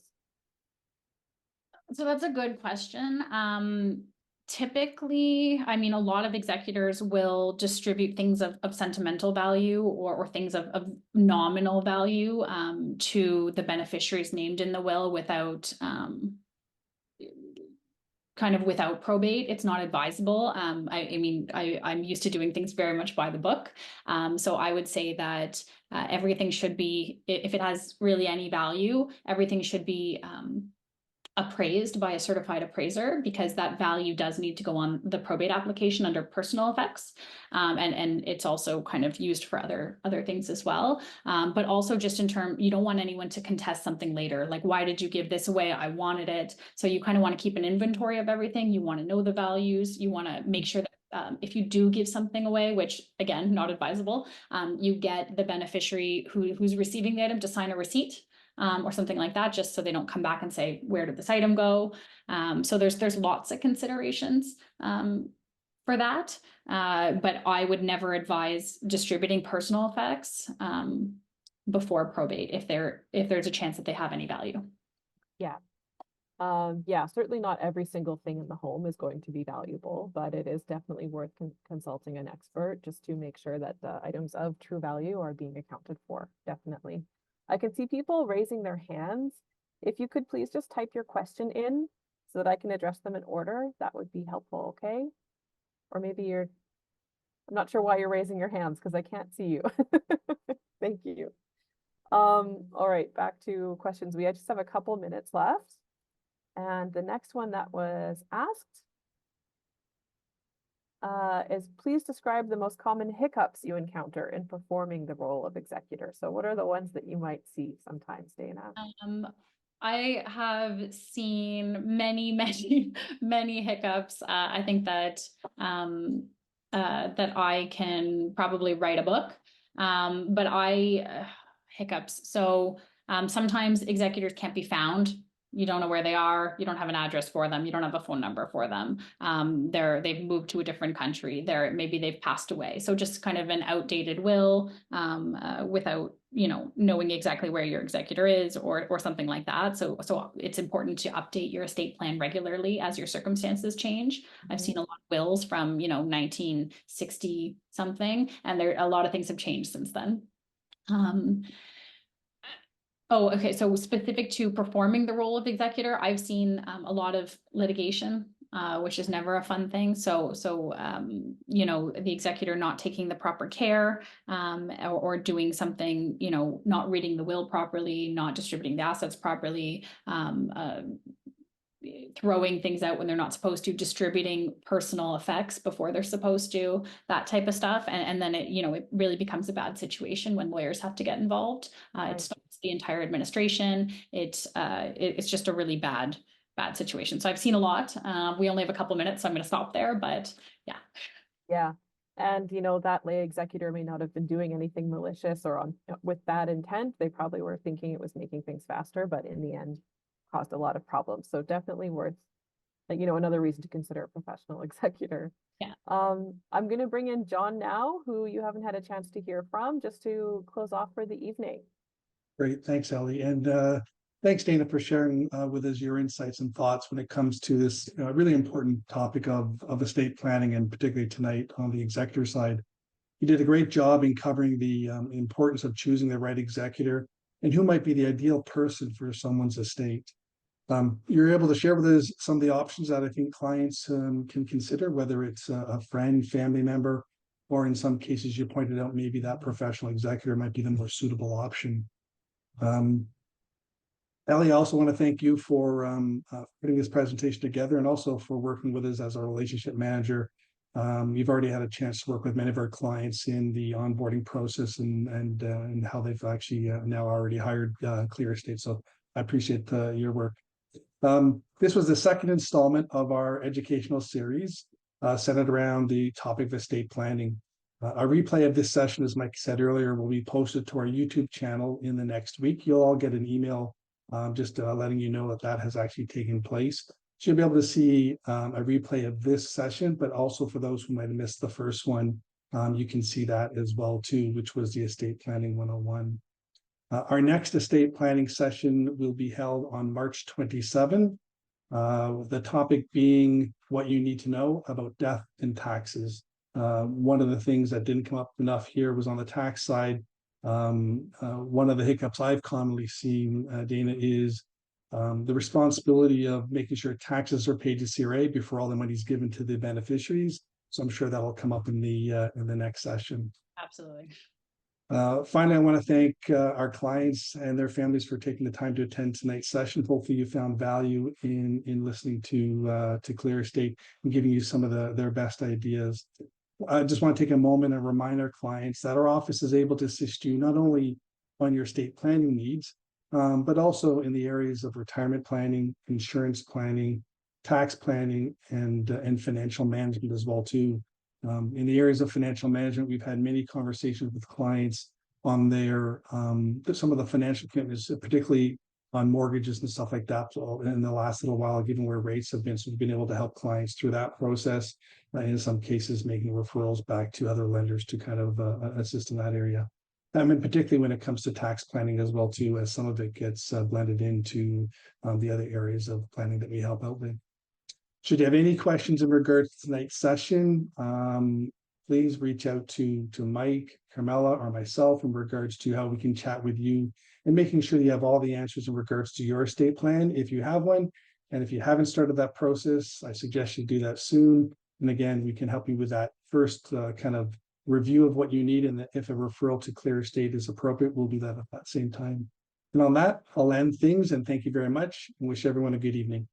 So that's a good question. Typically, I mean, a lot of executors will distribute things of sentimental value or things of nominal value to the beneficiaries named in the will without kind of without probate, it's not advisable. I mean, I'm used to doing things very much by the book. So I would say that everything should be, if it has really any value, everything should be appraised by a certified appraiser, because that value does need to go on the probate application under personal effects. And it's also kind of used for other things as well. But also just in term, you don't want anyone to contest something later. Like, why did you give this away? I wanted it. So you kind of want to keep an inventory of everything. You want to know the values. You want to make sure that if you do give something away, which again, not advisable, you get the beneficiary who's receiving the item to sign a receipt. Or something like that, just so they don't come back and say, where did this item go? So there's lots of considerations for that. But I would never advise distributing personal effects before probate if there's a chance that they have any value. Yeah. Yeah, certainly not every single thing in the home is going to be valuable, but it is definitely worth consulting an expert just to make sure that the items of true value are being accounted for. Definitely. I can see people raising their hands. If you could please just type your question in so that I can address them in order, that would be helpful, okay? Or maybe I'm not sure why you're raising your hands because I can't see you. Thank you. All right, back to questions. We just have a couple minutes left. And the next one that was asked is, please describe the most common hiccups you encounter in performing the role of executor. So what are the ones that you might see sometimes, Dana? I have seen many hiccups. I think that that I can probably write a book, but hiccups. So sometimes executors can't be found. You don't know where they are. You don't have an address for them. You don't have a phone number for them. They've moved to a different country. Maybe they've passed away. So just kind of an outdated will without, knowing exactly where your executor is or something like that. So it's important to update your estate plan regularly as your circumstances change. I've seen a lot of wills from, 1960 something, and a lot of things have changed since then. Oh, okay. So specific to performing the role of executor, I've seen a lot of litigation, which is never a fun thing. So the executor not taking the proper care, or doing something, not reading the will properly, not distributing the assets properly, throwing things out when they're not supposed to, distributing personal effects before they're supposed to, that type of stuff. And then it really becomes a bad situation when lawyers have to get involved. It stops the entire administration. It's just a really bad situation. So I've seen a lot. We only have a couple minutes, so I'm going to stop there, but yeah. Yeah. And that lay executor may not have been doing anything malicious or with bad intent. They probably were thinking it was making things faster, but in the end caused a lot of problems. So definitely worth, another reason to consider a professional executor. Yeah. I'm going to bring in John now, who you haven't had a chance to hear from, just to close off for the evening. Great. Thanks, Ellie. And thanks, Dana, for sharing with us your insights and thoughts when it comes to this really important topic of estate planning, and particularly tonight on the executor side. You did a great job in covering the importance of choosing the right executor and who might be the ideal person for someone's estate. You're able to share with us some of the options that I think clients can consider, whether it's a friend, family member, or in some cases you pointed out maybe that professional executor might be the more suitable option. Ellie, I also want to thank you for putting this presentation together and also for working with us as our relationship manager. You've already had a chance to work with many of our clients in the onboarding process and how they've actually now already hired ClearEstate. So I appreciate your work. This was the second installment of our educational series centered around the topic of estate planning. A replay of this session, as Mike said earlier, will be posted to our YouTube channel in the next week. You'll all get an email just letting you know that has actually taken place. So you'll be able to see a replay of this session, but also for those who might have missed the first one, you can see that as well too, which was the Estate Planning 101. Our next estate planning session will be held on March 27. The topic being what you need to know about death and taxes. One of the things that didn't come up enough here was on the tax side. One of the hiccups I've commonly seen, Dana, is the responsibility of making sure taxes are paid to CRA before all the money is given to the beneficiaries. So I'm sure that'll come up in the next session. Absolutely. Finally, I want to thank our clients and their families for taking the time to attend tonight's session. Hopefully you found value in listening to ClearEstate and giving you some of their best ideas. I just want to take a moment and remind our clients that our office is able to assist you not only on your estate planning needs, but also in the areas of retirement planning, insurance planning, tax planning, and financial management as well too. In the areas of financial management, we've had many conversations with clients on their some of the financial commitments, particularly on mortgages and stuff like that. So in the last little while, given where rates have been, so we've been able to help clients through that process. In some cases, making referrals back to other lenders to kind of assist in that area. I mean, particularly when it comes to tax planning as well too, as some of it gets blended into the other areas of planning that we help out with. Should you have any questions in regards to tonight's session, please reach out to Mike, Carmela, or myself in regards to how we can chat with you and making sure you have all the answers in regards to your estate plan if you have one. And if you haven't started that process, I suggest you do that soon. And again, we can help you with that first kind of review of what you need. And if a referral to ClearEstate is appropriate, we'll do that at that same time. And on that, I'll end things and thank you very much and wish everyone a good evening.